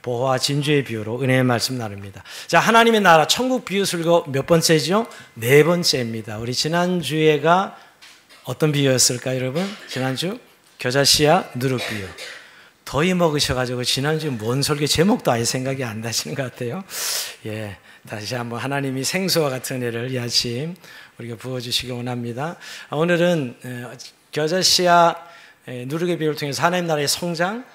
보화와 진주의 비유로 은혜의 말씀 나눕니다. 자, 하나님의 나라 천국 비유 설교 몇 번째죠? 네 번째입니다. 우리 지난주에가 어떤 비유였을까요, 여러분? 지난주 겨자씨와 누룩 비유. 더위 먹으셔가지고 지난주 뭔 설교 제목도 아예 생각이 안 나시는 것 같아요. 예, 다시 한번 하나님이 생수와 같은 은혜를 이 아침 우리가 부어주시기 원합니다. 오늘은 겨자씨와 누룩의 비유를 통해서 하나님 나라의 성장,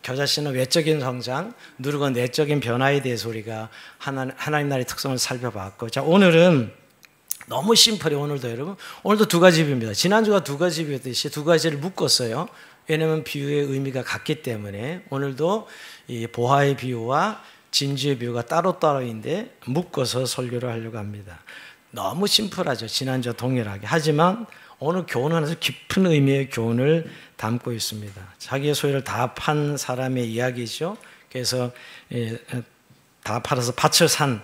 겨자씨는 외적인 성장, 누룩은 내적인 변화에 대해서 우리가 하나님 나라의 특성을 살펴봤고, 자, 오늘은 너무 심플해요. 오늘도 여러분, 오늘도 두 가지 비유입니다. 지난주가 두 가지 비유였듯이 두 가지를 묶었어요. 왜냐하면 비유의 의미가 같기 때문에. 오늘도 이 보화의 비유와 진주의 비유가 따로따로인데 묶어서 설교를 하려고 합니다. 너무 심플하죠. 지난주와 동일하게. 하지만 오늘 교훈은 아주 깊은 의미의 교훈을 담고 있습니다. 자기의 소유를 다 판 사람의 이야기죠. 그래서 다 팔아서 밭을 산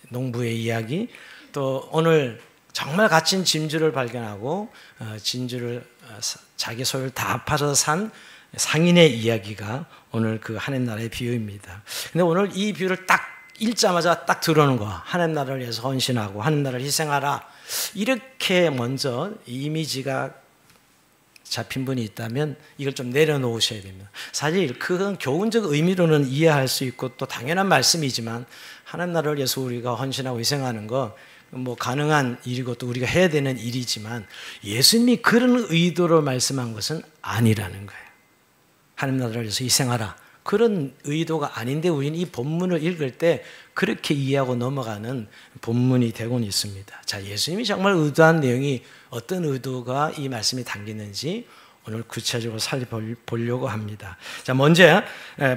농부의 이야기, 또 오늘 정말 갇힌 진주를 발견하고 진주를 자기 소유를 다 팔아서 산 상인의 이야기가 오늘 그 하나님 나라의 비유입니다. 근데 오늘 이 비유를 딱 읽자마자 딱 들어오는 거, 하나님 나라를 위해서 헌신하고 하나님 나라를 희생하라, 이렇게 먼저 이미지가 잡힌 분이 있다면 이걸 좀 내려놓으셔야 됩니다. 사실 그건 교훈적 의미로는 이해할 수 있고 또 당연한 말씀이지만, 하나님 나라를 위해서 우리가 헌신하고 희생하는 거 뭐 가능한 일이고 또 우리가 해야 되는 일이지만, 예수님이 그런 의도로 말씀한 것은 아니라는 거예요. 하나님 나라를 위해서 희생하라, 그런 의도가 아닌데 우리는 이 본문을 읽을 때 그렇게 이해하고 넘어가는 본문이 되고는 있습니다. 자, 예수님이 정말 의도한 내용이 어떤 의도가 이 말씀에 담기는지 오늘 구체적으로 살펴보려고 합니다. 자, 먼저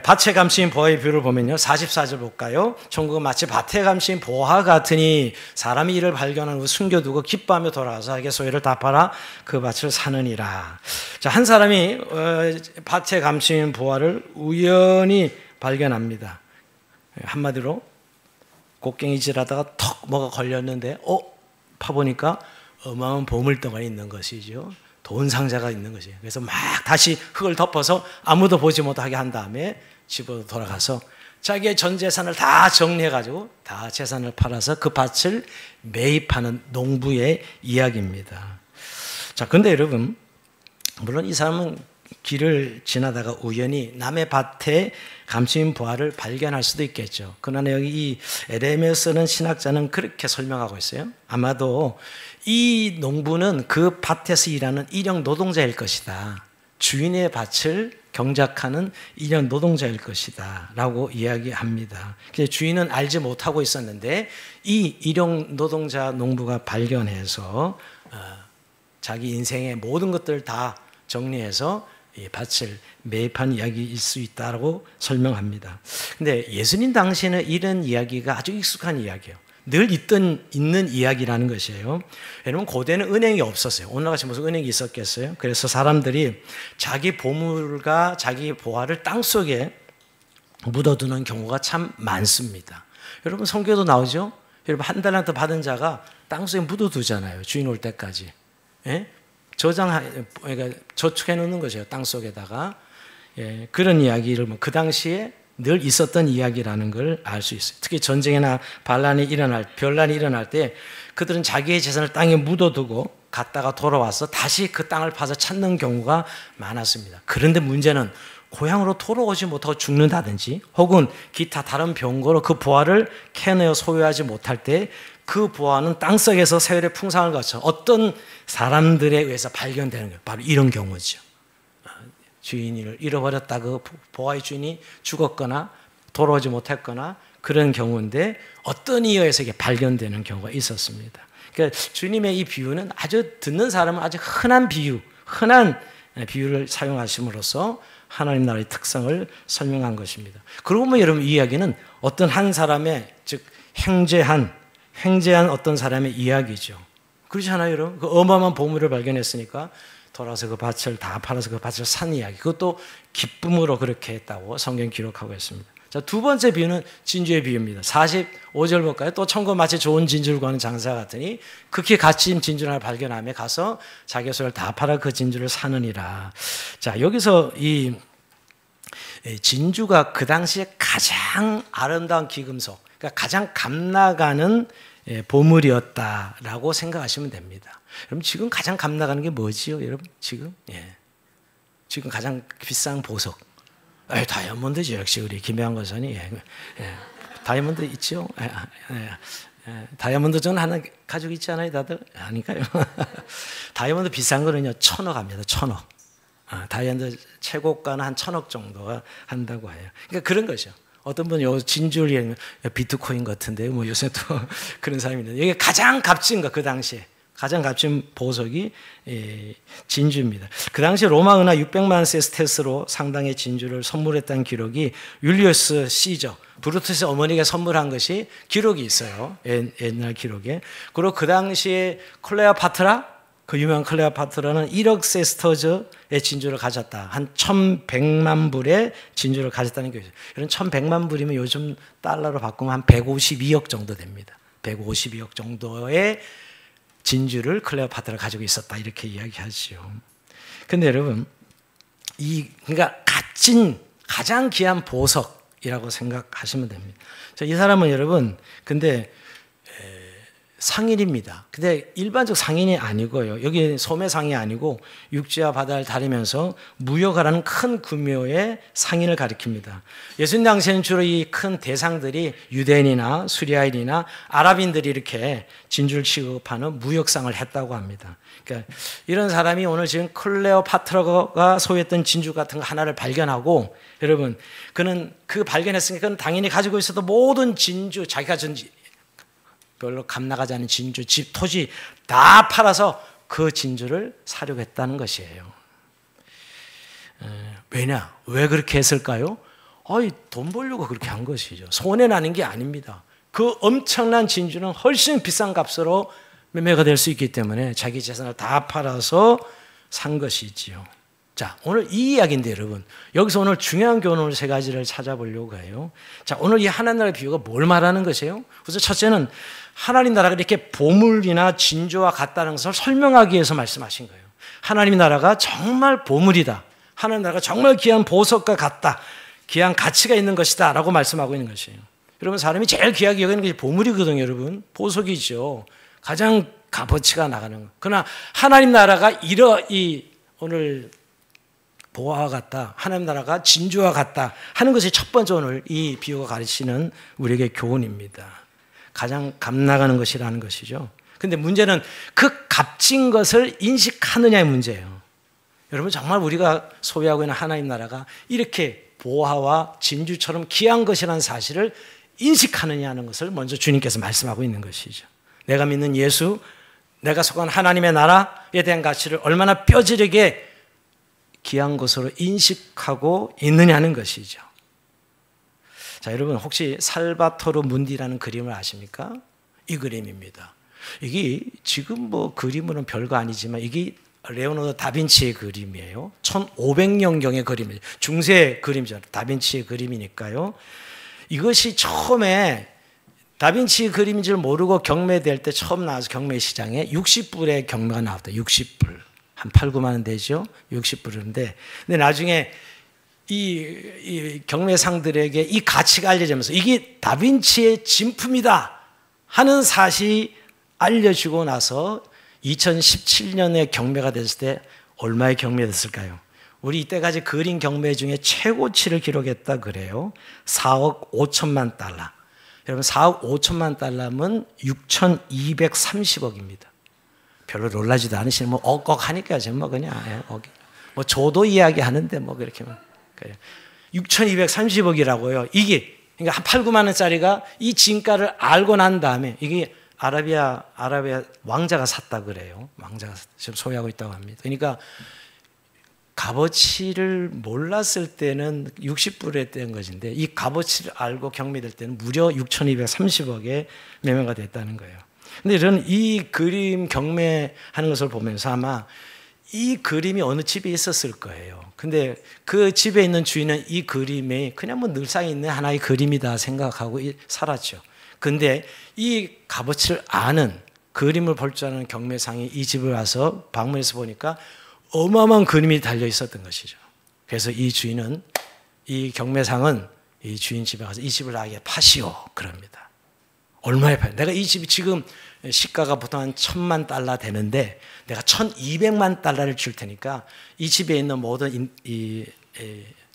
밭에 감추인 보화의 비유를 보면요, 44절 볼까요? 천국은 마치 밭에 감추인 보화 같으니 사람이 이를 발견한 후 숨겨두고 기뻐하며 돌아가서 자기 소유를 다 팔아 그 밭을 사느니라. 자, 한 사람이 밭에 감추인 보화를 우연히 발견합니다. 한마디로 곡괭이질하다가 턱 뭐가 걸렸는데 파보니까 어마어마한 보물덩어리 있는 것이죠. 돈 상자가 있는 것이에요. 그래서 막 다시 흙을 덮어서 아무도 보지 못하게 한 다음에 집으로 돌아가서 자기의 전 재산을 다 정리해가지고 다 재산을 팔아서 그 밭을 매입하는 농부의 이야기입니다. 자, 근데 여러분, 물론 이 사람은 길을 지나다가 우연히 남의 밭에 감추인 보화를 발견할 수도 있겠죠. 그러나 여기 이 에레미야서는 신학자는 그렇게 설명하고 있어요. 아마도 이 농부는 그 밭에서 일하는 일용 노동자일 것이다. 주인의 밭을 경작하는 일용 노동자일 것이다 라고 이야기합니다. 주인은 알지 못하고 있었는데 이 일용 노동자 농부가 발견해서 자기 인생의 모든 것들을 다 정리해서 이 밭을 매입한 이야기일 수 있다고 설명합니다. 근데 예수님 당시에는 이런 이야기가 아주 익숙한 이야기예요. 늘 있는 이야기라는 것이에요. 여러분, 고대는 은행이 없었어요. 오늘같이 무슨 은행이 있었겠어요? 그래서 사람들이 자기 보물과 자기 보화를 땅속에 묻어두는 경우가 참 많습니다. 여러분, 성경에도 나오죠? 여러분, 한 달란트 받은 자가 땅속에 묻어두잖아요. 주인 올 때까지. 예? 그러니까 저축해 놓는 거죠. 땅속에다가. 예, 그런 이야기를 그 당시에 늘 있었던 이야기라는 걸 알 수 있어요. 특히 전쟁이나 반란이 변란이 일어날 때 그들은 자기의 재산을 땅에 묻어두고 갔다가 돌아와서 다시 그 땅을 파서 찾는 경우가 많았습니다. 그런데 문제는 고향으로 돌아오지 못하고 죽는다든지 혹은 기타 다른 병고로 그 보화를 캐내어 소유하지 못할 때 그 보화는 땅속에서 세월의 풍상을 거쳐 어떤 사람들에 의해서 발견되는 거예요. 바로 이런 경우죠. 주인을 잃어버렸다, 그 보화의 주인이 죽었거나 돌아오지 못했거나 그런 경우인데 어떤 이유에서 이게 발견되는 경우가 있었습니다. 그러니까 주님의 이 비유는 아주 듣는 사람은 아주 흔한 비유를 사용하심으로써 하나님 나라의 특성을 설명한 것입니다. 그러고 보면 여러분, 이 이야기는 어떤 한 사람의, 즉 횡재한 어떤 사람의 이야기죠. 그렇지 않아요, 여러분? 그 어마어마한 보물을 발견했으니까 돌아서 그 밭을 다 팔아서 그 밭을 산 이야기, 그것도 기쁨으로 그렇게 했다고 성경 기록하고 있습니다. 자, 두 번째 비유는 진주의 비유입니다. 45절 볼까요? 또 천국 마치 좋은 진주를 구하는 장사 같으니 극히 갇힌 진주를 하나 발견하며 가서 자기 소유를 다 팔아 그 진주를 사느니라. 자, 여기서 이 진주가 그 당시에 가장 아름다운 귀금속, 그러니까 가장 값나가는 보물이었다라고 생각하시면 됩니다. 여러분 지금 가장 값나가는 게 뭐지요, 여러분? 지금 지금 가장 비싼 보석, 다이아몬드죠. 역시 우리 김혜환 거선이 다이아몬드 있죠? 다이아몬드 전 하나 가지고 있지 않아요, 다들? 아니까요. 다이아몬드 비싼 거는요 1,000억 합니다. 1,000억. 다이아몬드 최고가는 한 1,000억 정도 한다고 해요. 그러니까 그런 거죠. 어떤 분은 요 진주를 얘기하면 비트코인 같은데 뭐 요새 또 그런 사람이 있는데 이게 가장 값진 거, 그 당시에 가장 값진 보석이 진주입니다. 그 당시 로마 은하 600만 세스테스로 상당의 진주를 선물했다는 기록이 율리우스 시저, 브루투스 어머니가 선물한 것이 기록이 있어요. 옛날 기록에. 그리고 그 당시에 클레오파트라, 그 유명한 클레오파트라는 1억 세스터즈의 진주를 가졌다. 한 1,100만 불의 진주를 가졌다는 게 있어요. 이런 1,100만 불이면 요즘 달러로 바꾸면 한 152억 정도 됩니다. 152억 정도의 진주를 클레오파트라가 가지고 있었다, 이렇게 이야기하죠. 근데 여러분, 그러니까 값진 가장 귀한 보석이라고 생각하시면 됩니다. 이 사람은 여러분, 근데 상인입니다. 근데 일반적 상인이 아니고요. 여기 소매상이 아니고 육지와 바다를 다니면서 무역하라는 큰 규모의 상인을 가리킵니다. 예수님 당시에는 주로 이 큰 대상들이 유대인이나 수리아인이나 아랍인들이 이렇게 진주를 취급하는 무역상을 했다고 합니다. 그러니까 이런 사람이 오늘 지금 클레오파트라가 소유했던 진주 같은 거 하나를 발견하고, 여러분, 그는 그 발견했으니까 그는 당연히 가지고 있어도 모든 진주, 자기가 별로 값나가지 않은 진주, 집, 토지 다 팔아서 그 진주를 사려고 했다는 것이에요. 왜냐? 왜 그렇게 했을까요? 돈 벌려고 그렇게 한 것이죠. 손해나는 게 아닙니다. 그 엄청난 진주는 훨씬 비싼 값으로 매매가 될 수 있기 때문에 자기 재산을 다 팔아서 산 것이지요. 자, 오늘 이 이야기인데 여러분, 여기서 오늘 중요한 교훈을 세 가지를 찾아보려고 해요. 자, 오늘 이 하나님 나라의 비유가 뭘 말하는 것이에요? 우선 첫째는 하나님 나라가 이렇게 보물이나 진주와 같다는 것을 설명하기 위해서 말씀하신 거예요. 하나님 나라가 정말 보물이다. 하나님 나라가 정말 귀한 보석과 같다. 귀한 가치가 있는 것이다 라고 말씀하고 있는 것이에요. 여러분, 사람이 제일 귀하게 여기는 것이 보물이거든요. 여러분, 보석이죠. 가장 값어치가 나가는 것. 그러나 하나님 나라가 오늘 보화와 같다, 하나님 나라가 진주와 같다 하는 것이 첫 번째 오늘 이 비유가 가르치는 우리에게 교훈입니다. 가장 값나가는 것이라는 것이죠. 근데 문제는 그 값진 것을 인식하느냐의 문제예요. 여러분, 정말 우리가 소유하고 있는 하나님 나라가 이렇게 보화와 진주처럼 귀한 것이라는 사실을 인식하느냐 하는 것을 먼저 주님께서 말씀하고 있는 것이죠. 내가 믿는 예수, 내가 속한 하나님의 나라에 대한 가치를 얼마나 뼈저리게 귀한 것으로 인식하고 있느냐는 것이죠. 자, 여러분, 혹시 살바토르 문디라는 그림을 아십니까? 이 그림입니다. 이게 지금 뭐 그림으로는 별거 아니지만 이게 레오나르도 다빈치의 그림이에요. 1500년경의 그림이에요. 중세 그림이죠. 다빈치의 그림이니까요. 이것이 처음에 다빈치 그림인 줄 모르고 경매될 때 처음 나와서 경매 시장에 60불의 경매가 나왔다. 60불. 한 8, 9만 원 되죠? 60불인데. 근데 나중에 이 경매상들에게 이 가치가 알려지면서 이게 다빈치의 진품이다 하는 사실이 알려지고 나서 2017년에 경매가 됐을 때 얼마의 경매됐을까요? 우리 이때까지 그린 경매 중에 최고치를 기록했다 그래요. 4억 5천만 달러. 여러분, 4억 5천만 달러면 6,230억입니다. 별로 놀라지도 않으시는, 뭐, 억억 하니까 뭐, 그냥, 뭐, 조도 이야기 하는데, 뭐, 그렇게만. 6,230억이라고요. 이게, 그러니까 한 8, 9만 원짜리가 이 진가를 알고 난 다음에, 이게 아라비아 왕자가 샀다 그래요. 왕자가 지금 소유하고 있다고 합니다. 그러니까 값어치를 몰랐을 때는 60불에 된 것인데, 이 값어치를 알고 경매될 때는 무려 6,230억에 매매가 됐다는 거예요. 근데 저는 이 그림 경매하는 것을 보면서 아마 이 그림이 어느 집에 있었을 거예요. 근데 그 집에 있는 주인은 이 그림이 그냥 뭐 늘상 있는 하나의 그림이다 생각하고 살았죠. 근데 이 값어치를 아는, 그림을 볼 줄 아는 경매상이 이 집을 와서 방문해서 보니까 어마어마한 그림이 달려 있었던 것이죠. 그래서 이 주인은 이 경매상은 이 주인 집에 가서 이 집을 나에게 파시오 그럽니다. 얼마에 파요? 내가 이 집이 지금 시가가 보통 한 1,000만 달러 되는데 내가 1,200만 달러를 줄 테니까 이 집에 있는 모든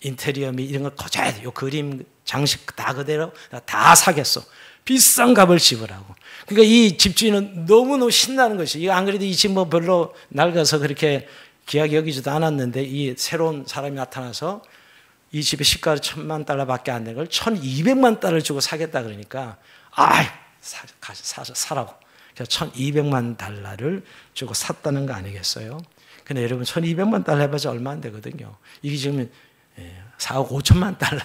인테리어 및 이런 걸 거저야 돼. 요 그림 장식 다 그대로 다 사겠어. 비싼 값을 지불하고. 그러니까 이 집주인은 너무너무 신나는 것이. 이거 안 그래도 이 집 뭐 별로 낡아서 그렇게 귀하게 여기지도 않았는데 이 새로운 사람이 나타나서 이 집의 시가가 1,000만 달러밖에 안 되는 걸 1,200만 달러를 주고 사겠다 그러니까 사라고. 그래서 1,200만 달러를 주고 샀다는 거 아니겠어요? 근데 여러분 1,200만 달러 해봐야 얼마 안 되거든요. 이게 지금 4억 5천만 달러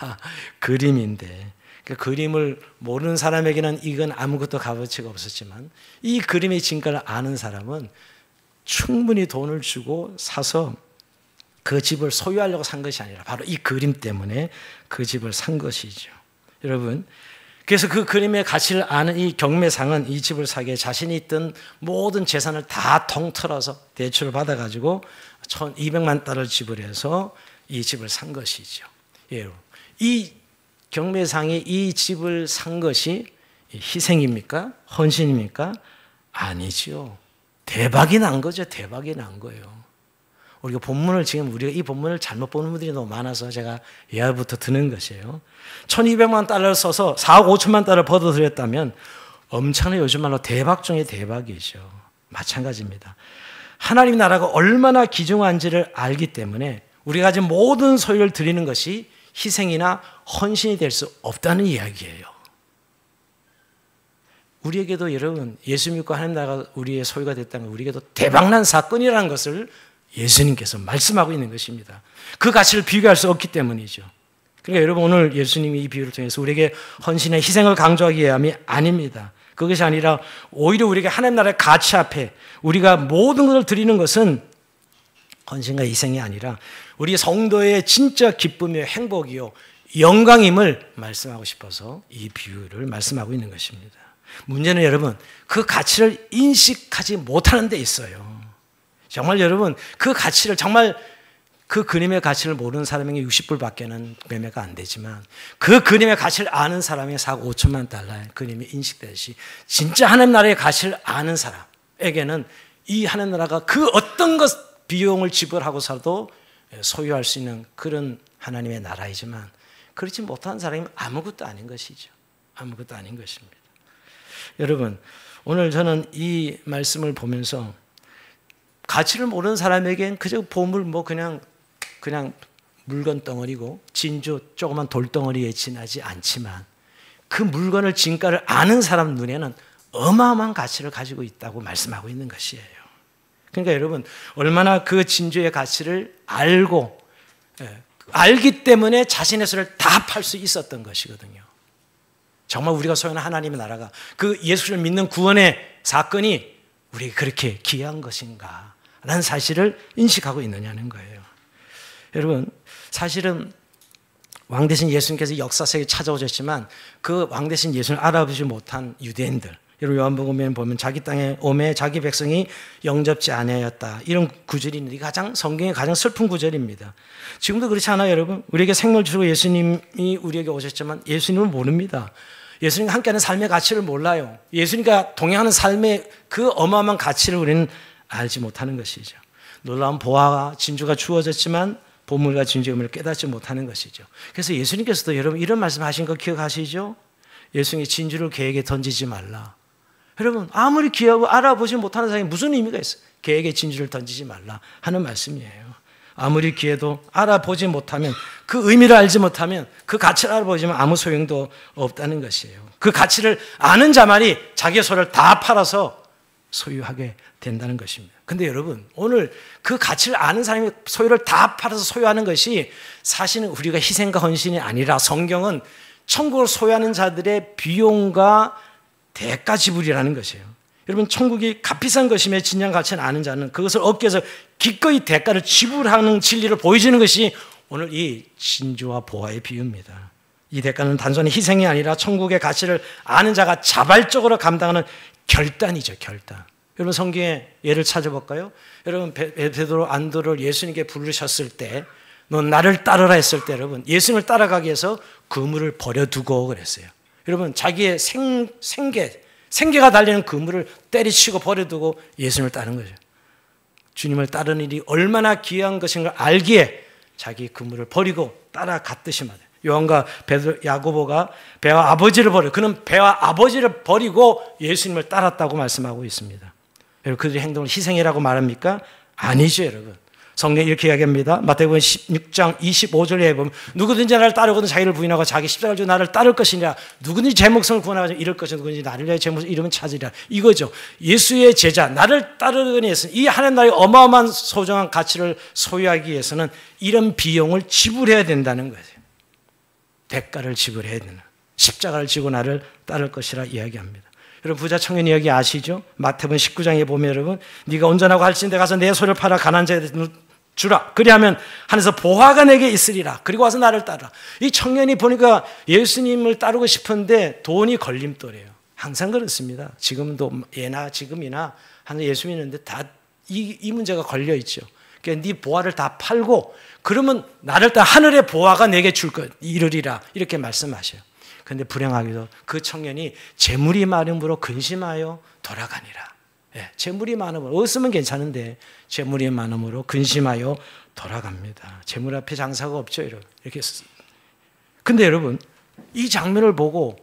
그림인데 그 그림을 모르는 사람에게는 이건 아무것도 값어치가 없었지만 이 그림의 진가를 아는 사람은 충분히 돈을 주고 사서 그 집을 소유하려고 산 것이 아니라 바로 이 그림 때문에 그 집을 산 것이죠. 여러분, 그래서 그 그림의 가치를 아는 이 경매상은 이 집을 사기에 자신이 있던 모든 재산을 다 통틀어서 대출을 받아가지고 1,200만 달러를 지불해서 이 집을 산 것이죠. 예, 이 경매상이 이 집을 산 것이 희생입니까? 헌신입니까? 아니지요. 대박이 난 거죠. 대박이 난 거예요. 우리가 본문을 지금 우리가 이 본문을 잘못 보는 분들이 너무 많아서 제가 예화부터 드는 것이에요. 1,200만 달러를 써서 4억 5천만 달러를 벌어들였다면 엄청나게 요즘 말로 대박 중에 대박이죠. 마찬가지입니다. 하나님 나라가 얼마나 귀중한지를 알기 때문에 우리가 가진 모든 소유를 드리는 것이 희생이나 헌신이 될 수 없다는 이야기예요. 우리에게도 여러분 예수 믿고 하나님 나라가 우리의 소유가 됐다는 건 우리에게도 대박난 사건이라는 것을 예수님께서 말씀하고 있는 것입니다. 그 가치를 비교할 수 없기 때문이죠. 그러니까 여러분 오늘 예수님이 이 비유를 통해서 우리에게 헌신의 희생을 강조하기 위함이 아닙니다. 그것이 아니라 오히려 우리에게 하나님 나라의 가치 앞에 우리가 모든 것을 드리는 것은 헌신과 희생이 아니라 우리 성도의 진짜 기쁨이요 행복이요 영광임을 말씀하고 싶어서 이 비유를 말씀하고 있는 것입니다. 문제는 여러분 그 가치를 인식하지 못하는 데 있어요. 정말 여러분 그 가치를 정말 그 그림의 가치를 모르는 사람에게 60불밖에는 매매가 안 되지만 그 그림의 가치를 아는 사람의 4억 5천만 달러의 그림이 인식되듯이 진짜 하나님 나라의 가치를 아는 사람에게는 이 하나님 나라가 그 어떤 것 비용을 지불하고서도 소유할 수 있는 그런 하나님의 나라이지만 그렇지 못한 사람이 아무것도 아닌 것이죠. 아무것도 아닌 것입니다. 여러분 오늘 저는 이 말씀을 보면서 가치를 모르는 사람에겐 그저 보물 뭐 그냥 물건 덩어리고 진주 조그만 돌덩어리에 지나지 않지만 그 물건을 진가를 아는 사람 눈에는 어마어마한 가치를 가지고 있다고 말씀하고 있는 것이에요. 그러니까 여러분 얼마나 그 진주의 가치를 알기 때문에 자신의 소를 다 팔 수 있었던 것이거든요. 정말 우리가 소유하는 하나님의 나라가 그 예수를 믿는 구원의 사건이 우리에게 그렇게 귀한 것인가 라는 사실을 인식하고 있느냐는 거예요. 여러분 사실은 왕 대신 예수님께서 역사 속에 찾아오셨지만 그 왕 대신 예수를 알아보지 못한 유대인들 여러분 요한복음에 보면 자기 땅에 오매 자기 백성이 영접지 아니하였다 이런 구절이 있는데 성경의 가장 슬픈 구절입니다. 지금도 그렇지 않아요 여러분? 우리에게 생명을 주시고 예수님이 우리에게 오셨지만 예수님을 모릅니다. 예수님과 함께하는 삶의 가치를 몰라요. 예수님과 동행하는 삶의 그 어마어마한 가치를 우리는 알지 못하는 것이죠. 놀라운 보화와 진주가 주어졌지만 보물과 진주의 의미를 깨닫지 못하는 것이죠. 그래서 예수님께서도 여러분 이런 말씀하신 거 기억하시죠? 예수님이 진주를 개에게 던지지 말라. 여러분 아무리 귀하고 알아보지 못하는 사람이 무슨 의미가 있어요? 개에게 진주를 던지지 말라 하는 말씀이에요. 아무리 귀해도 알아보지 못하면 그 의미를 알지 못하면 그 가치를 알아보지만 아무 소용도 없다는 것이에요. 그 가치를 아는 자만이 자기의 소를 다 팔아서 소유하게 된다는 것입니다. 근데 여러분 오늘 그 가치를 아는 사람이 소유를 다 팔아서 소유하는 것이 사실은 우리가 희생과 헌신이 아니라 성경은 천국을 소유하는 자들의 비용과 대가 지불이라는 것이에요. 여러분 천국이 값비싼 것이며 진정 가치는 아는 자는 그것을 얻기 위해서 기꺼이 대가를 지불하는 진리를 보여주는 것이 오늘 이 진주와 보화의 비유입니다. 이 대가는 단순히 희생이 아니라 천국의 가치를 아는 자가 자발적으로 감당하는 결단이죠. 결단. 여러분 성경의 예를 찾아볼까요? 여러분 베드로 안드로를 예수님께 부르셨을 때 넌 나를 따르라 했을 때 여러분 예수님을 따라가기 위해서 그물을 버려두고 그랬어요. 여러분 자기의 생계가 달리는 그물을 때리치고 버려두고 예수님을 따른 거죠. 주님을 따르는 일이 얼마나 귀한 것인 걸 알기에 자기 그물을 버리고 따라갔듯이 말이에요. 요한과 야고보가 배와 아버지를 버려 그는 배와 아버지를 버리고 예수님을 따랐다고 말씀하고 있습니다. 여러분 그들의 행동을 희생이라고 말합니까? 아니죠 여러분. 성경이 이렇게 이야기합니다. 마태복음 16장 25절에 보면 누구든지 나를 따르거든 자기를 부인하고 자기 십자가를 지고 나를 따를 것이니라. 누구든지 제 목숨을 구원하고 잃을 것이니 누구든지 나를 위하여 제 목숨을 잃으면 찾으리라. 이거죠. 예수의 제자 나를 따르기 위해서는 이 하나님 나라의 어마어마한 소중한 가치를 소유하기 위해서는 이런 비용을 지불해야 된다는 거예요. 대가를 지불해야 되는 십자가를 지고 나를 따를 것이라 이야기합니다. 여러분 부자 청년 이야기 아시죠? 마태복음 19장에 보면 여러분 네가 온전하고 할진데 가서 내 소를 팔아 가난한 자에게 주라. 그리하면 하늘에서 보화가 내게 있으리라. 그리고 와서 나를 따라. 이 청년이 보니까 예수님을 따르고 싶은데 돈이 걸림돌이에요. 항상 그렇습니다. 지금도 예나 지금이나 하는 예수 믿는데 다 이 문제가 걸려 있죠. 그러니까 네 보화를 다 팔고 그러면 나를 따라 하늘의 보화가 내게 줄 것 이르리라. 이렇게 말씀하셔요. 그런데 불행하게도 그 청년이 재물이 많음으로 근심하여 돌아가니라. 예, 재물이 많음으로 없으면 괜찮은데 재물이 많음으로 근심하여 돌아갑니다. 재물 앞에 장사가 없죠, 여러분. 이렇게. 근데 여러분 이 장면을 보고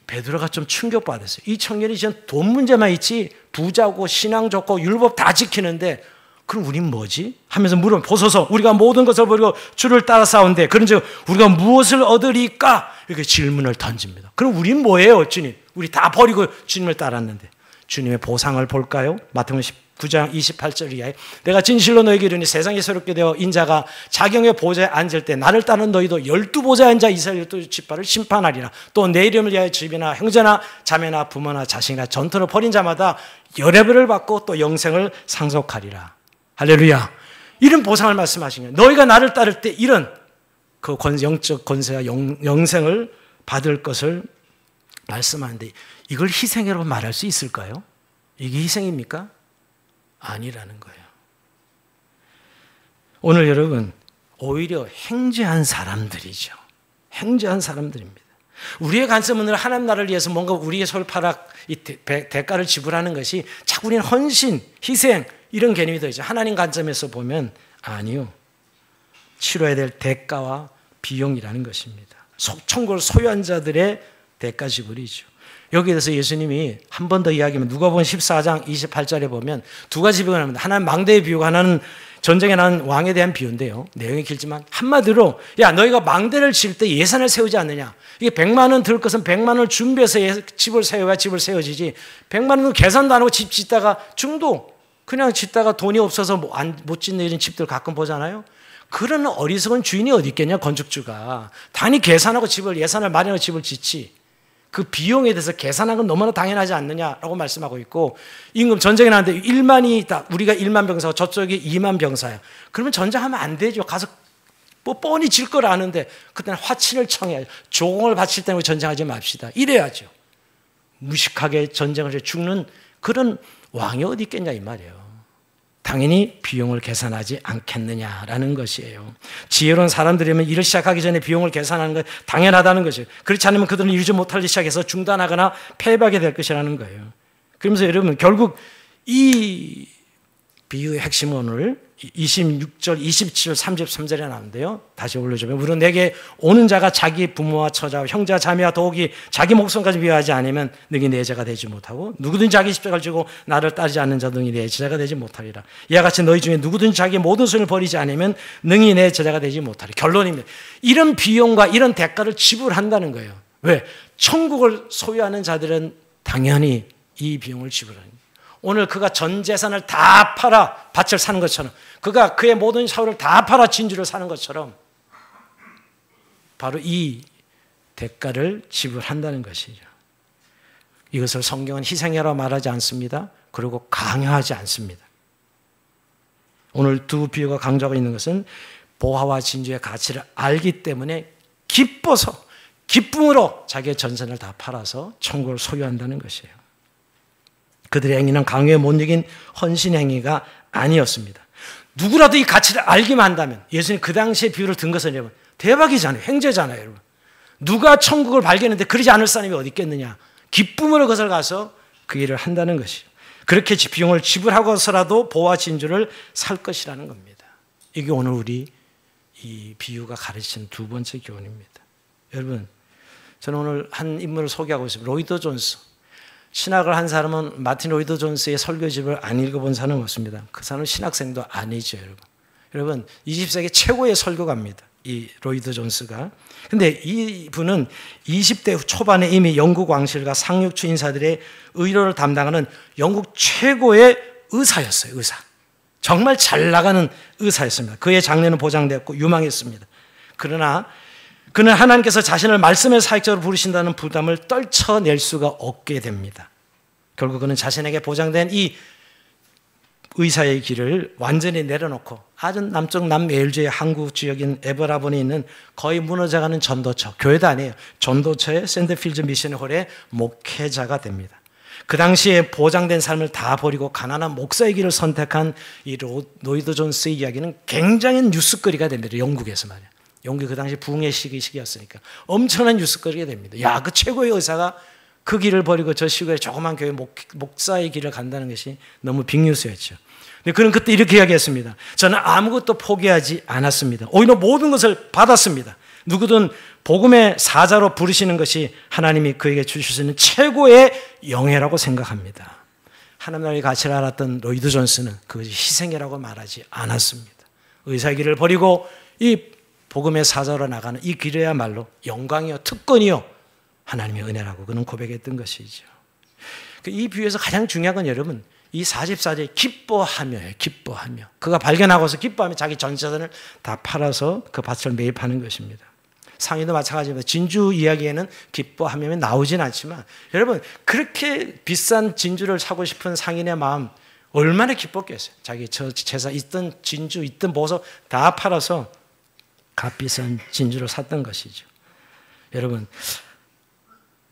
베드로가 좀 충격받았어요. 이 청년이 지금 돈 문제만 있지 부자고 신앙 좋고 율법 다 지키는데 그럼 우린 뭐지? 하면서 물으면 보소서 우리가 모든 것을 버리고 주를 따라 싸운데 그런즉 우리가 무엇을 얻으리까? 이렇게 질문을 던집니다. 그럼 우린 뭐예요, 주님? 우리 다 버리고 주님을 따랐는데 주님의 보상을 볼까요? 마태복음 19장 28절 이하에 내가 진실로 너에게 이르니 세상에 새롭게 되어 인자가 자경의 보좌에 앉을 때 나를 따른 너희도 12보좌에 앉아 이스라엘 12지파를 심판하리라. 또 내 이름을 위하여 집이나 형제나 자매나 부모나 자식이나 전투를 벌인 자마다 열애벌을 받고 또 영생을 상속하리라. 할렐루야. 이런 보상을 말씀하신 거예요. 너희가 나를 따를 때 이런 그 영적 권세와 영생을 받을 것을 말씀하는데 이걸 희생이라고 말할 수 있을까요? 이게 희생입니까? 아니라는 거예요. 오늘 여러분 오히려 행죄한 사람들이죠. 행죄한 사람들입니다. 우리의 관점은 하나님 나라를 위해서 뭔가 우리의 소를 팔아 이 대가를 지불하는 것이 자꾸 우리는 헌신, 희생 이런 개념이 되죠. 하나님 관점에서 보면 아니요. 치러야 될 대가와 비용이라는 것입니다. 천국을 소유한 자들의 대가 지불이죠. 여기에 대해서 예수님이 한 번 더 이야기하면 누가복음 14장 28절에 보면 두 가지 비유가 나옵니다. 하나는 망대의 비유가 하나는 전쟁에 난 왕에 대한 비유인데요. 내용이 길지만 한마디로 야 너희가 망대를 질 때 예산을 세우지 않느냐. 이게 100만 원 들 것은 100만 원을 준비해서 집을 세워야 집을 세워지지 100만 원은 계산도 안 하고 집 짓다가 중도 그냥 짓다가 돈이 없어서 못 짓는 이런 집들 가끔 보잖아요. 그런 어리석은 주인이 어디 있겠냐 건축주가. 단위 계산하고 집을 예산을 마련하고 집을 짓지. 그 비용에 대해서 계산한 건 너무나 당연하지 않느냐라고 말씀하고 있고 임금 전쟁이 나는데 1만이 있다. 우리가 1만 병사고 저쪽이 2만 병사야. 그러면 전쟁하면 안 되죠. 가서 뭐 뻔히 질 걸 아는데 그때는 화친을 청해야죠. 조공을 바칠 때는 전쟁하지 맙시다. 이래야죠. 무식하게 전쟁을 해 죽는 그런 왕이 어디 있겠냐 이 말이에요. 당연히 비용을 계산하지 않겠느냐라는 것이에요. 지혜로운 사람들이면 일을 시작하기 전에 비용을 계산하는 건 당연하다는 것이에요. 그렇지 않으면 그들은 이루지 못할 일 시작해서 중단하거나 패배하게 될 것이라는 거예요. 그러면서 여러분 결국 이 비유의 핵심은 오늘 26절, 27절, 33절에 나오는데요. 다시 올려주면 우리는 내게 오는 자가 자기 부모와 처자와 형제와 자매와 더욱이 자기 목숨까지 비하하지 않으면 능히 내 제자가 되지 못하고 누구든지 자기 십자가를 지고 나를 따르지 않는 자 능히 내 제자가 되지 못하리라. 이와 같이 너희 중에 누구든지 자기의 모든 손을 버리지 않으면 능히 내 제자가 되지 못하리라. 결론입니다. 이런 비용과 이런 대가를 지불한다는 거예요. 왜? 천국을 소유하는 자들은 당연히 이 비용을 지불하는 거예요. 오늘 그가 전 재산을 다 팔아 밭을 사는 것처럼 그가 그의 모든 샤워를 다 팔아 진주를 사는 것처럼 바로 이 대가를 지불한다는 것이죠. 이것을 성경은 희생이라고 말하지 않습니다. 그리고 강요하지 않습니다. 오늘 두 비유가 강조하고 있는 것은 보화와 진주의 가치를 알기 때문에 기뻐서 기쁨으로 자기의 전선을 다 팔아서 천국을 소유한다는 것이에요. 그들의 행위는 강요에 못 이긴 헌신 행위가 아니었습니다. 누구라도 이 가치를 알기만 한다면, 예수님 그 당시에 비유를 든 것은 여러분 대박이잖아요. 횡재잖아요, 여러분. 누가 천국을 발견했는데 그러지 않을 사람이 어디 있겠느냐. 기쁨으로 그것을 가서 그 일을 한다는 것이요. 그렇게 비용을 지불하고서라도 보화 진주를 살 것이라는 겁니다. 이게 오늘 우리 이 비유가 가르치는 두 번째 교훈입니다. 여러분, 저는 오늘 한 인물을 소개하고 있습니다. 로이드 존스. 신학을 한 사람은 마틴 로이드 존스의 설교집을 안 읽어본 사람은 없습니다. 그 사람은 신학생도 아니죠, 여러분. 여러분, 20세기 최고의 설교가입니다. 이 로이드 존스가. 근데 이 분은 20대 초반에 이미 영국 왕실과 상류층 인사들의 의료를 담당하는 영국 최고의 의사였어요. 의사. 정말 잘 나가는 의사였습니다. 그의 장래는 보장되었고 유망했습니다. 그러나 그는 하나님께서 자신을 말씀의 사역자로 부르신다는 부담을 떨쳐낼 수가 없게 됩니다. 결국 그는 자신에게 보장된 이 의사의 길을 완전히 내려놓고 아주 남쪽 남웨일즈의 항구 지역인 에버라본에 있는 거의 무너져가는 전도처, 교회도 아니에요. 전도처의 샌드필드 미션홀의 목회자가 됩니다. 그 당시에 보장된 삶을 다 버리고 가난한 목사의 길을 선택한 이 로이드 존스의 이야기는 굉장히 뉴스거리가 됩니다. 영국에서 말이에요. 영국이 그 당시 부흥의 시기였으니까 엄청난 뉴스거리가 됩니다. 야, 그 최고의 의사가 그 길을 버리고 저 시골에 조그만 교회 목사의 길을 간다는 것이 너무 빅뉴스였죠. 근데 그는 그때 이렇게 이야기했습니다. 저는 아무것도 포기하지 않았습니다. 오히려 모든 것을 받았습니다. 누구든 복음의 사자로 부르시는 것이 하나님이 그에게 주실 수 있는 최고의 영예라고 생각합니다. 하나님 나라의 가치를 알았던 로이드 존스는 그것이 희생이라고 말하지 않았습니다. 의사의 길을 버리고 이 복음의 사자로 나가는 이 길이야말로 영광이요 특권이요 하나님의 은혜라고 그는 고백했던 것이죠. 이 비유에서 가장 중요한 건 여러분 이 44절에 기뻐하며요. 기뻐하며. 그가 발견하고서 기뻐하며 자기 전 재산을 다 팔아서 그 밭을 매입하는 것입니다. 상인도 마찬가지입니다. 진주 이야기에는 기뻐하며 나오진 않지만 여러분 그렇게 비싼 진주를 사고 싶은 상인의 마음 얼마나 기뻤겠어요. 자기 저 재산 있던 진주 있던 보석 다 팔아서 값비싼 진주를 샀던 것이죠. 여러분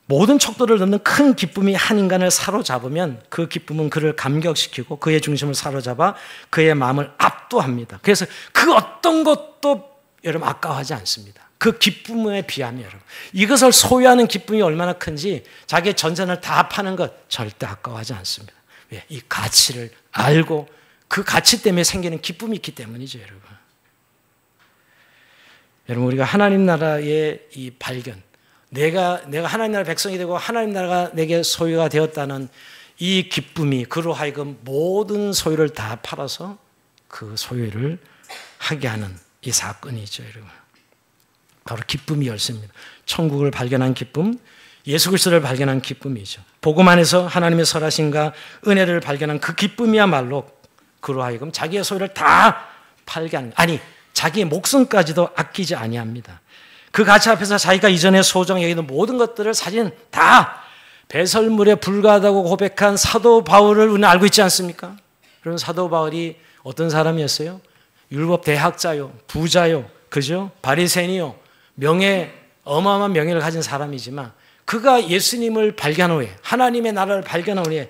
모든 척도를 넘는 큰 기쁨이 한 인간을 사로잡으면 그 기쁨은 그를 감격시키고 그의 중심을 사로잡아 그의 마음을 압도합니다. 그래서 그 어떤 것도 여러분 아까워하지 않습니다. 그 기쁨에 비하면 여러분 이것을 소유하는 기쁨이 얼마나 큰지 자기의 전전을 다 파는 것 절대 아까워하지 않습니다. 왜? 이 가치를 알고 그 가치 때문에 생기는 기쁨이 있기 때문이죠. 여러분 우리가 하나님 나라의 이 발견 내가 하나님 나라 백성이 되고 하나님 나라가 내게 소유가 되었다는 이 기쁨이 그로 하여금 모든 소유를 다 팔아서 그 소유를 하게 하는 이 사건이죠, 여러분. 바로 기쁨이 열쇠입니다. 천국을 발견한 기쁨, 예수 그리스도를 발견한 기쁨이죠. 복음 안에서 하나님의 선하심과 은혜를 발견한 그 기쁨이야말로 그로 하여금 자기의 소유를 다 팔게 하는 아니 자기의 목숨까지도 아끼지 아니합니다. 그 가치 앞에서 자기가 이전에 소중히 여기는 모든 것들을 사실 다 배설물에 불과하다고 고백한 사도 바울을 우리는 알고 있지 않습니까? 그런 사도 바울이 어떤 사람이었어요? 율법 대학자요, 부자요, 그죠? 바리새인이요, 어마어마한 명예를 가진 사람이지만 그가 예수님을 발견한 후에 하나님의 나라를 발견한 후에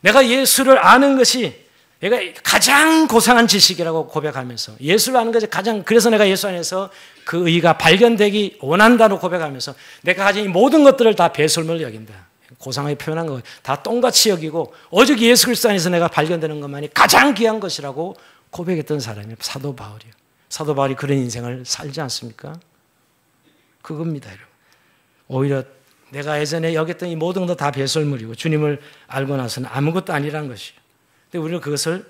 내가 예수를 아는 것이 내가 가장 고상한 지식이라고 고백하면서 예수를 아는 것이 그래서 내가 예수 안에서 그 의가 발견되기 원한다고 고백하면서 내가 가진 이 모든 것들을 다 배설물로 여긴다. 고상하게 표현한 거 다 똥같이 여기고 오직 예수 그리스도 안에서 내가 발견되는 것만이 가장 귀한 것이라고 고백했던 사람이 사도 바울이에요. 사도 바울이 그런 인생을 살지 않습니까? 그겁니다, 여러분. 오히려 내가 예전에 여겼던 이 모든 것 다 배설물이고 주님을 알고 나서는 아무것도 아니라는 것이에요. 근데 우리는 그것을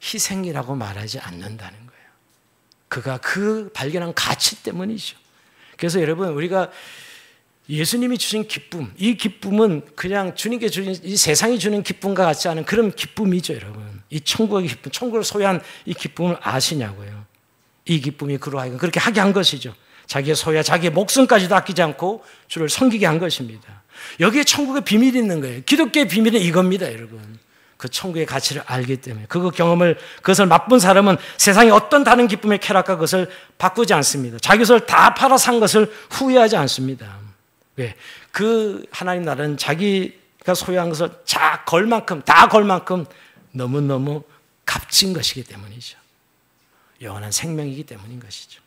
희생이라고 말하지 않는다는 거예요. 그가 그 발견한 가치 때문이죠. 그래서 여러분 우리가 예수님이 주신 기쁨, 이 기쁨은 그냥 주님께 주신 이 세상이 주는 기쁨과 같지 않은 그런 기쁨이죠, 여러분. 이 천국의 기쁨, 천국을 소유한 이 기쁨을 아시냐고요. 이 기쁨이 그로 하여금 그렇게 하게 한 것이죠. 자기의 소유와 자기의 목숨까지도 아끼지 않고 주를 섬기게 한 것입니다. 여기에 천국의 비밀이 있는 거예요. 기독교의 비밀은 이겁니다, 여러분. 그 천국의 가치를 알기 때문에 그것을 맛본 사람은 세상의 어떤 다른 기쁨의 쾌락과 그것을 바꾸지 않습니다. 자기 것을 다 팔아 산 것을 후회하지 않습니다. 왜? 그 하나님 나라는 자기가 소유한 것을 다 걸 만큼 너무너무 값진 것이기 때문이죠. 영원한 생명이기 때문인 것이죠.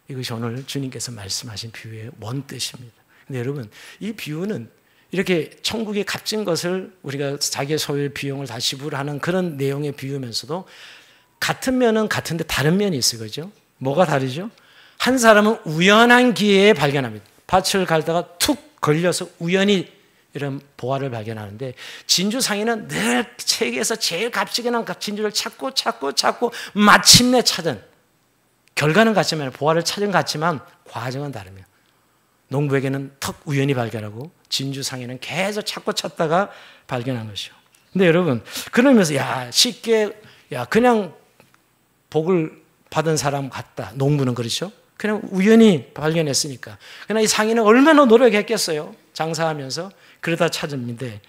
이것이 오늘 주님께서 말씀하신 비유의 원 뜻입니다. 근데 여러분, 이 비유는 이렇게 천국에 값진 것을 우리가 자기의 소유의 비용을 다 지불하는 그런 내용의 비유면서도 같은 면은 같은데 다른 면이 있어요. 그죠? 뭐가 다르죠? 한 사람은 우연한 기회에 발견합니다. 밭을 갈다가 툭 걸려서 우연히 이런 보화를 발견하는데, 진주상인은 늘 세계에서 제일 값지게 난 진주를 찾고 마침내 찾은, 결과는 같지만 보화를 찾은 같지만 과정은 다르며, 농부에게는 턱 우연히 발견하고 진주상인은 계속 찾다가 발견한 것이요. 근데 여러분, 그러면서 쉽게 그냥 복을 받은 사람 같다. 농부는 그렇죠? 그냥 우연히 발견했으니까. 그러나 이 상인은 얼마나 노력했겠어요? 장사하면서. 그러다 찾은데.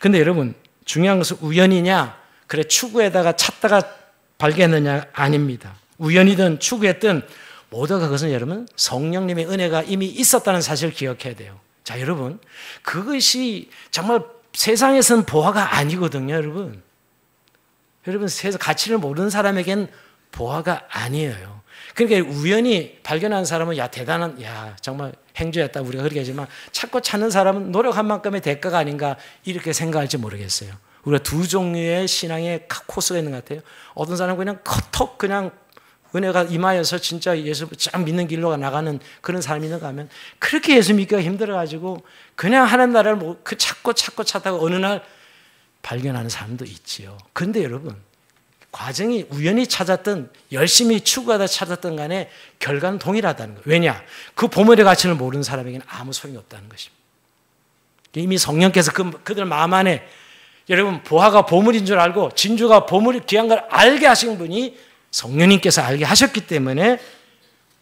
근데 여러분, 중요한 것은 우연이냐, 그래 추구에다가 찾다가 발견했느냐 아닙니다. 우연이든 추구했든 모두가 그것은 여러분 성령님의 은혜가 이미 있었다는 사실을 기억해야 돼요. 자, 여러분, 그것이 정말 세상에서는 보화가 아니거든요, 여러분. 여러분, 세상 가치를 모르는 사람에겐 보화가 아니에요. 그러니까 우연히 발견한 사람은 대단한, 정말 행주였다 우리가 그렇게 하지만, 찾고 찾는 사람은 노력한 만큼의 대가가 아닌가 이렇게 생각할지 모르겠어요. 우리가 두 종류의 신앙의 코스가 있는 것 같아요. 어떤 사람은 그냥 컷 그냥 은혜가 임하여서 진짜 예수 쫙 믿는 길로 나가는 그런 사람이 있는가 하면, 그렇게 예수 믿기가 힘들어가지고 그냥 하는 나라를 찾다가 어느 날 발견하는 사람도 있지요. 그런데 여러분, 과정이 우연히 찾았든 열심히 추구하다 찾았든 간에 결과는 동일하다는 거예요. 왜냐? 그 보물의 가치를 모르는 사람에게는 아무 소용이 없다는 것입니다. 이미 성령께서 그들 마음 안에, 여러분, 보화가 보물인 줄 알고 진주가 보물이 귀한 걸 알게 하신 분이 성령님께서 알게 하셨기 때문에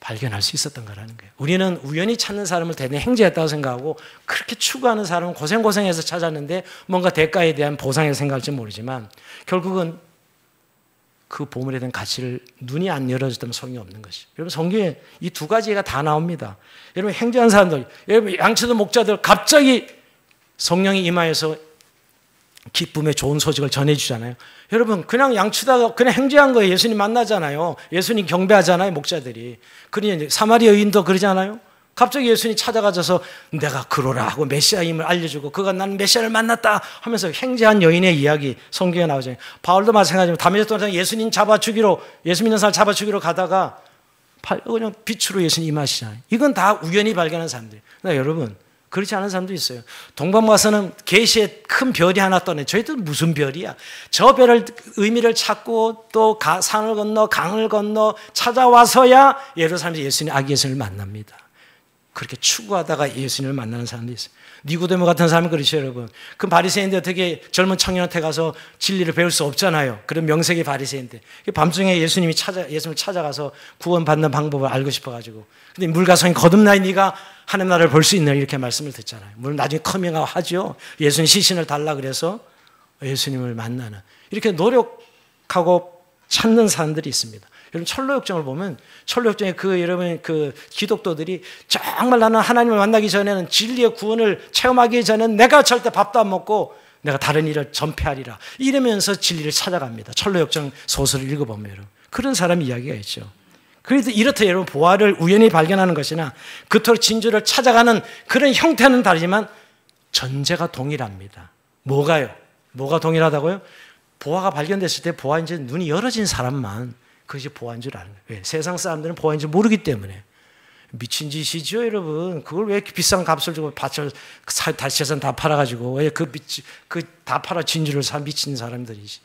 발견할 수 있었던 거라는 거예요. 우리는 우연히 찾는 사람을 대단히 행제했다고 생각하고, 그렇게 추구하는 사람은 고생해서 찾았는데 뭔가 대가에 대한 보상을 생각할지 모르지만, 결국은 그 보물에 대한 가치를 눈이 안 열어졌다면 소용이 없는 것이죠. 여러분, 성경에 이 두 가지가 다 나옵니다. 여러분, 행제한 사람들, 여러분, 양치도 목자들 갑자기 성령이 임하여서 기쁨의 좋은 소식을 전해주잖아요. 여러분, 그냥 양치다가 그냥 행제한 거예요. 예수님 만나잖아요. 예수님 경배하잖아요, 목자들이. 그러니 사마리아 여인도 그러잖아요. 갑자기 예수님이 찾아가셔서 내가 그러라 하고 메시아임을 알려주고, 그가 난 메시아를 만났다 하면서 행제한 여인의 이야기 성경에 나오잖아요. 바울도 마찬가지로 다메섹 도상에 예수님 예수 믿는 사람 잡아 죽이러 가다가 그냥 빛으로 예수님 임하시잖아요. 이건 다 우연히 발견한 사람들이에요. 그러니까 여러분, 그렇지 않은 사람도 있어요. 동방 가서는 계시에 큰 별이 하나 떠네. 저희들 무슨 별이야? 저 별을 의미를 찾고 또 산을 건너 강을 건너 찾아와서야 예루살렘에서 예수님, 아기 예수님을 만납니다. 그렇게 추구하다가 예수님을 만나는 사람도 있어요. 니고데모 같은 사람은 그렇죠, 여러분. 그 바리새인들 어떻게 젊은 청년한테 가서 진리를 배울 수 없잖아요. 그런 명색의 바리새인들. 밤중에 예수님을 찾아가서 구원받는 방법을 알고 싶어가지고. 근데 물가성이 거듭나니 네가 하나님 나라를 볼 수 있느냐 이렇게 말씀을 듣잖아요. 물론 나중에 커밍아웃 하죠. 예수님 시신을 달라 그래서 예수님을 만나는. 이렇게 노력하고 찾는 사람들이 있습니다. 여러분, 철로역정을 보면 철로역정에 여러분 기독도들이 정말 나는 하나님을 만나기 전에는 진리의 구원을 체험하기 전에는 내가 절대 밥도 안 먹고 내가 다른 일을 전폐하리라 이러면서 진리를 찾아갑니다. 철로역정 소설을 읽어보면 여러분, 그런 사람 이야기가 있죠. 그래서 이렇다 여러분, 보화를 우연히 발견하는 것이나 그토록 진주를 찾아가는 그런 형태는 다르지만 전제가 동일합니다. 뭐가요? 뭐가 동일하다고요? 보화가 발견됐을 때 보화 이제 눈이 열어진 사람만 그것이 보화인 줄 아는 거예요. 왜? 세상 사람들은 보화인 줄 모르기 때문에. 미친 짓이죠, 여러분. 그걸 왜 이렇게 비싼 값을 주고 밭을 다시 재산 다 팔아가지고 왜 다 팔아 진주를 사 미친 사람들이지.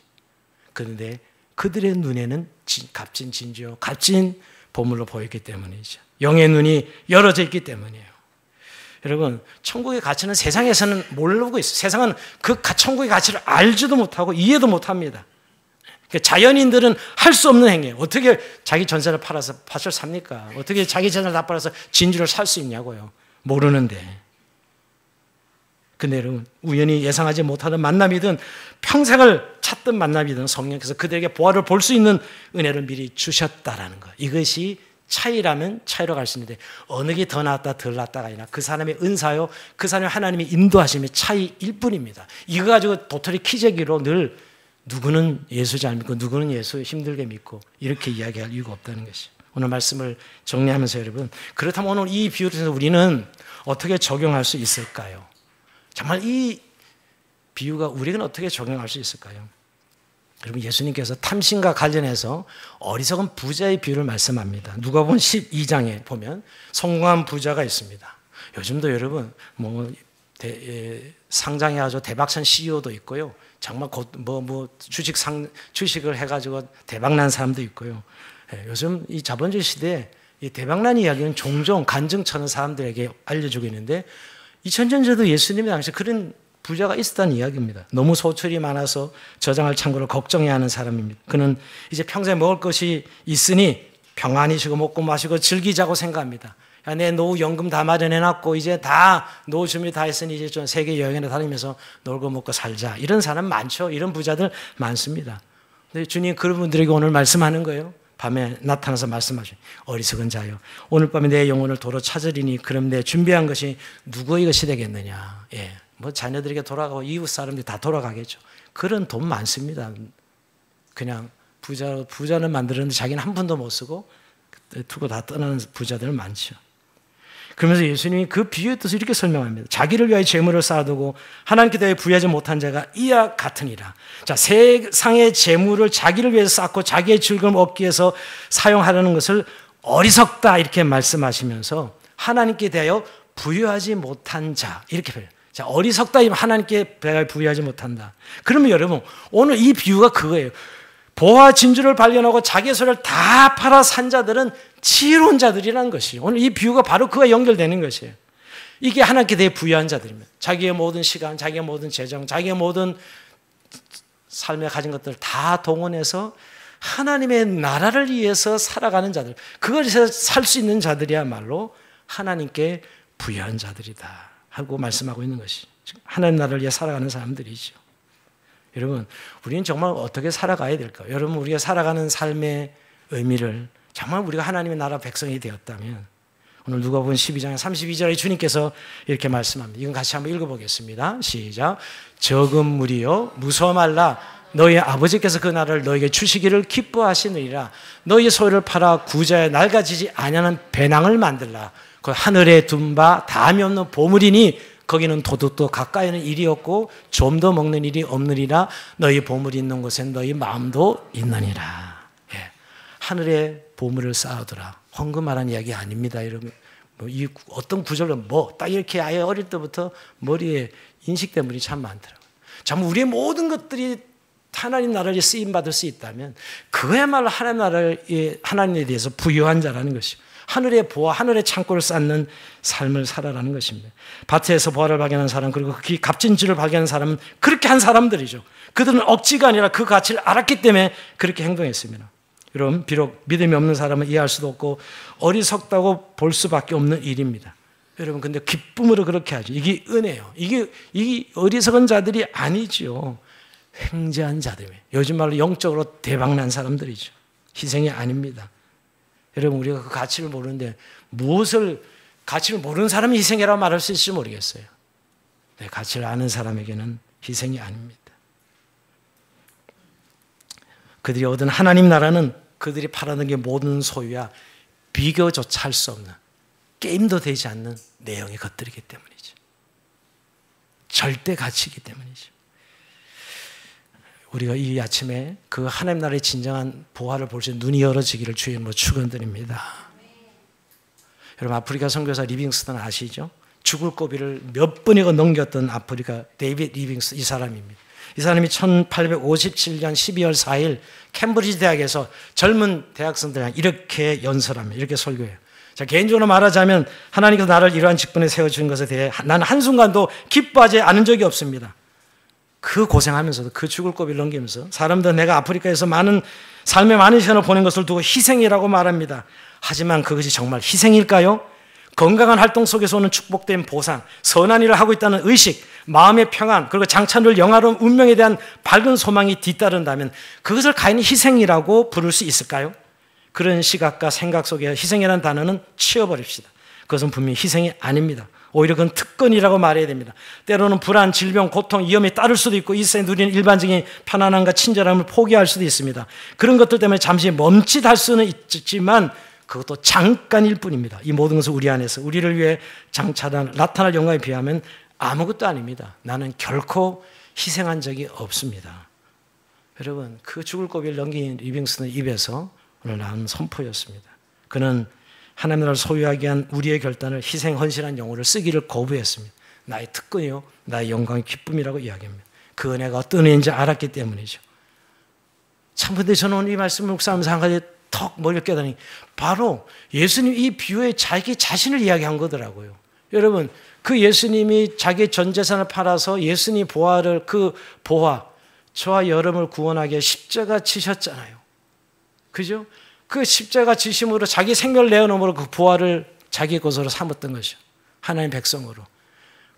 그런데 그들의 눈에는 값진 진주요, 값진 보물로 보였기 때문이죠. 영의 눈이 열어져 있기 때문이에요. 여러분, 천국의 가치는 세상에서는 모르고 있어요. 세상은 그 천국의 가치를 알지도 못하고 이해도 못합니다. 자연인들은 할 수 없는 행위예요. 어떻게 자기 전세를 팔아서 밭을 삽니까? 어떻게 자기 재산을 다 팔아서 진주를 살 수 있냐고요. 모르는데. 근데 여러분, 우연히 예상하지 못하는 만남이든 평생을 찾던 만남이든 성령께서 그들에게 보화를 볼 수 있는 은혜를 미리 주셨다라는 거. 이것이 차이라면 차이로 갈 수 있는데, 어느 게 더 낫다 덜 낫다가 아니라 그 사람의 은사요, 그 사람의 하나님의 인도하심의 차이일 뿐입니다. 이거 가지고 도토리 키재기로 늘 누구는 예수 잘 믿고 누구는 예수 힘들게 믿고 이렇게 이야기할 이유가 없다는 것이죠. 오늘 말씀을 정리하면서 여러분, 그렇다면 오늘 이 비유를 통해서 우리는 어떻게 적용할 수 있을까요? 정말 이 비유가 우리는 어떻게 적용할 수 있을까요? 여러분, 예수님께서 탐심과 관련해서 어리석은 부자의 비유를 말씀합니다. 누가복음 12장에 보면 성공한 부자가 있습니다. 요즘도 여러분 상장해 가지고 대박찬 CEO도 있고요. 정말 주식을 해가지고 대박난 사람도 있고요. 요즘 이 자본주의 시대에 이 대박난 이야기는 종종 간증 쳐는 사람들에게 알려주고 있는데 2000년 전에도 예수님의 당시 그런 부자가 있었다는 이야기입니다. 너무 소출이 많아서 저장할 창고를 걱정해야 하는 사람입니다. 그는 이제 평생 먹을 것이 있으니 평안히 쉬고 먹고 마시고 즐기자고 생각합니다. 야, 내 노후 연금 다 마련해놨고 이제 다 노후 준비 다 했으니 이제 좀 세계 여행을 다니면서 놀고 먹고 살자. 이런 사람 많죠. 이런 부자들 많습니다. 근데 주님 그런 분들에게 오늘 말씀하는 거예요. 밤에 나타나서 말씀하시죠. 어리석은 자요, 오늘 밤에 내 영혼을 도로 찾으리니 그럼 내 준비한 것이 누구의 것이 되겠느냐. 자녀들에게 돌아가고 이웃 사람들이 다 돌아가겠죠. 그런 돈 많습니다. 그냥 부자는 만들었는데 자기는 한 푼도 못 쓰고 두고 다 떠나는 부자들 많죠. 그러면서 예수님이 그 비유의 뜻을 이렇게 설명합니다. 자기를 위하여 재물을 쌓아두고 하나님께 대해 부여하지 못한 자가 이와 같으니라. 자, 세상의 재물을 자기를 위해서 쌓고 자기의 즐거움을 얻기 위해서 사용하려는 것을 어리석다 이렇게 말씀하시면서 하나님께 대하여 부여하지 못한 자 이렇게 표현해요. 자, 어리석다 하나님께 부여하지 못한다. 그러면 여러분 오늘 이 비유가 그거예요. 보화 진주를 발견하고 자기의 소유를 다 팔아 산 자들은 지혜로운 자들이라는 것이에요. 오늘 이 비유가 바로 그와 연결되는 것이에요. 이게 하나님께 대해 부여한 자들입니다. 자기의 모든 시간, 자기의 모든 재정, 자기의 모든 삶에 가진 것들을 다 동원해서 하나님의 나라를 위해서 살아가는 자들, 그것에서 살 수 있는 자들이야말로 하나님께 부여한 자들이다 하고 말씀하고 있는 것이 하나님 나라를 위해 살아가는 사람들이죠. 여러분, 우리는 정말 어떻게 살아가야 될까요? 여러분, 우리가 살아가는 삶의 의미를 정말 우리가 하나님의 나라 백성이 되었다면 오늘 누가복음 12장 32절에 주님께서 이렇게 말씀합니다. 이건 같이 한번 읽어보겠습니다. 시작. 적은 무리여 무서워 말라. 너희 아버지께서 그 나라를 너에게 주시기를 기뻐하시느니라. 너희 소유를 팔아 구자에 낡아지지 아니하는 배낭을 만들라. 그 하늘에 둔 바 다함이 없는 보물이니 거기는 도둑도 가까이는 일이 없고 좀 더 먹는 일이 없느니라. 너희 보물이 있는 곳엔 너희 마음도 있느니라. 예. 하늘에 보물을 쌓아두라. 헌금하라는 이야기 아닙니다, 여러분. 이 어떤 구절로 딱 이렇게 아예 어릴 때부터 머리에 인식된 분이 참 많더라고요. 참 우리의 모든 것들이 하나님 나라에 쓰임 받을 수 있다면 그야말로 하나님에 대해서 부유한 자라는 것이죠. 하늘의 보화, 하늘의 창고를 쌓는 삶을 살아라는 것입니다. 밭에서 보화를 발견한 사람, 그리고 그 값진 질을 발견한 사람은 그렇게 한 사람들이죠. 그들은 억지가 아니라 그 가치를 알았기 때문에 그렇게 행동했습니다. 여러분, 비록 믿음이 없는 사람은 이해할 수도 없고 어리석다고 볼 수밖에 없는 일입니다. 여러분, 근데 기쁨으로 그렇게 하죠. 이게 은혜예요. 이게 어리석은 자들이 아니죠. 횡재한 자들이에요. 요즘 말로 영적으로 대박난 사람들이죠. 희생이 아닙니다. 여러분, 우리가 그 가치를 모르는데 가치를 모르는 사람이 희생이라고 말할 수 있을지 모르겠어요. 네, 가치를 아는 사람에게는 희생이 아닙니다. 그들이 얻은 하나님 나라는 그들이 팔아는 게 모든 소유와 비교조차 할 수 없는, 게임도 되지 않는 내용의 것들이기 때문이죠. 절대 가치이기 때문이죠. 우리가 이 아침에 그 하나님 나라의 진정한 보화를 볼 수 있는 눈이 열어지기를 주의 이름으로 축원드립니다. 여러분, 아프리카 선교사 리빙스턴 아시죠? 죽을 고비를 몇 번이고 넘겼던 아프리카 데이빗 리빙스턴, 이 사람입니다. 이 사람이 1857년 12월 4일 캠브리지 대학에서 젊은 대학생들이랑 이렇게 연설합니다. 이렇게 설교해요. 자, 개인적으로 말하자면 하나님께서 나를 이러한 직분에 세워주신 것에 대해 나는 한순간도 기뻐하지 않은 적이 없습니다. 그 고생하면서도, 그 죽을 고비를 넘기면서 사람들은 내가 아프리카에서 삶의 많은 시간을 보낸 것을 두고 희생이라고 말합니다. 하지만 그것이 정말 희생일까요? 건강한 활동 속에서 오는 축복된 보상, 선한 일을 하고 있다는 의식, 마음의 평안, 그리고 장차를 영화로운 운명에 대한 밝은 소망이 뒤따른다면 그것을 과연 희생이라고 부를 수 있을까요? 그런 시각과 생각 속에 희생이라는 단어는 치워버립시다. 그것은 분명히 희생이 아닙니다. 오히려 그건 특권이라고 말해야 됩니다. 때로는 불안, 질병, 고통, 위험이 따를 수도 있고 이 세상에 누리는 일반적인 편안함과 친절함을 포기할 수도 있습니다. 그런 것들 때문에 잠시 멈칫할 수는 있지만 그것도 잠깐일 뿐입니다. 이 모든 것은 우리 안에서 우리를 위해 나타날 영광에 비하면 아무것도 아닙니다. 나는 결코 희생한 적이 없습니다. 여러분, 그 죽을 고비를 넘긴 리빙스턴의 입에서 오늘 나온 선포였습니다. 그는 하나님 나라를 소유하기 위한 우리의 결단을 희생 헌신한 용어를 쓰기를 거부했습니다. 나의 특권이요, 나의 영광의 기쁨이라고 이야기합니다. 그 은혜가 어떤 은혜인지 알았기 때문이죠. 참, 근데 저는 오늘 이 말씀을 묵상하면서 한 가지 턱 머리를 깨달으니 바로 예수님 이 비유에 자기 자신을 이야기한 거더라고요. 여러분, 그 예수님이 자기 전 재산을 팔아서 예수님 보화를, 그 보화, 저와 여러분을 구원하게 십자가 지셨잖아요. 그죠? 그 십자가 지심으로 자기 생명을 내어놓음으로 그 보화를 자기 것으로 삼았던 것이죠. 하나님의 백성으로.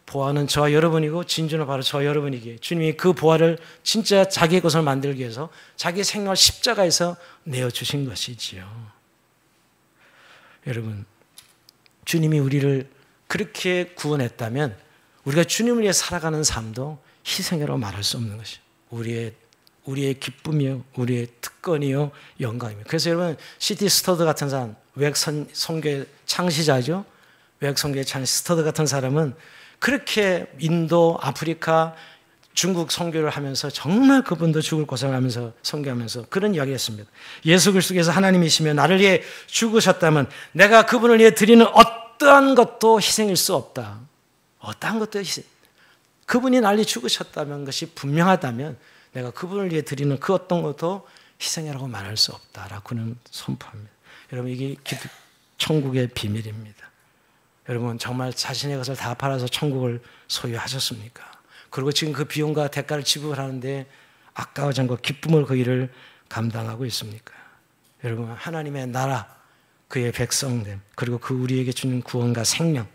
보화는 저와 여러분이고 진주는 바로 저와 여러분이기에 주님이 그 보화를 진짜 자기 것을 만들기 위해서 자기 생명을 십자가에서 내어주신 것이지요. 여러분, 주님이 우리를 그렇게 구원했다면 우리가 주님을 위해 살아가는 삶도 희생이라고 말할 수 없는 것이죠. 우리의 기쁨이요, 우리의 특권이요, 영광이며. 그래서 여러분, C.T. 스터드 같은 사람, 외국 선교의 창시자죠. 외국 선교의 창시 스터드 같은 사람은 그렇게 인도, 아프리카, 중국 선교를 하면서 정말 그분도 죽을 고생을 하면서 선교하면서 그런 이야기를 했습니다. 예수 그리스도께서 하나님이시며 나를 위해 죽으셨다면 내가 그분을 위해 드리는 어떠한 것도 희생일 수 없다. 어떠한 것도 희생. 그분이 나를 위해 죽으셨다는 것이 분명하다면 내가 그분을 위해 드리는 그 어떤 것도 희생이라고 말할 수 없다라고 그는 선포합니다. 여러분, 이게 천국의 비밀입니다. 여러분, 정말 자신의 것을 다 팔아서 천국을 소유하셨습니까? 그리고 지금 그 비용과 대가를 지불하는데 아까워지 않고 기쁨을 그 일을 감당하고 있습니까? 여러분, 하나님의 나라, 그의 백성됨, 그리고 그 우리에게 주는 구원과 생명,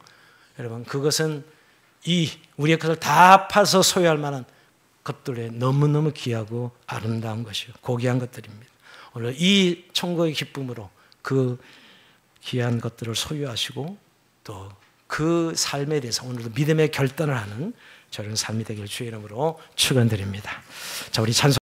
여러분, 그것은 우리의 것을 다 파서 소유할 만한 것들에 너무너무 귀하고 아름다운 것이요, 고귀한 것들입니다. 오늘 이 천국의 기쁨으로 그 귀한 것들을 소유하시고 또 그 삶에 대해서 오늘도 믿음의 결단을 하는 저런 삶이 되길 주의 이름으로 축원드립니다. 자, 우리 찬송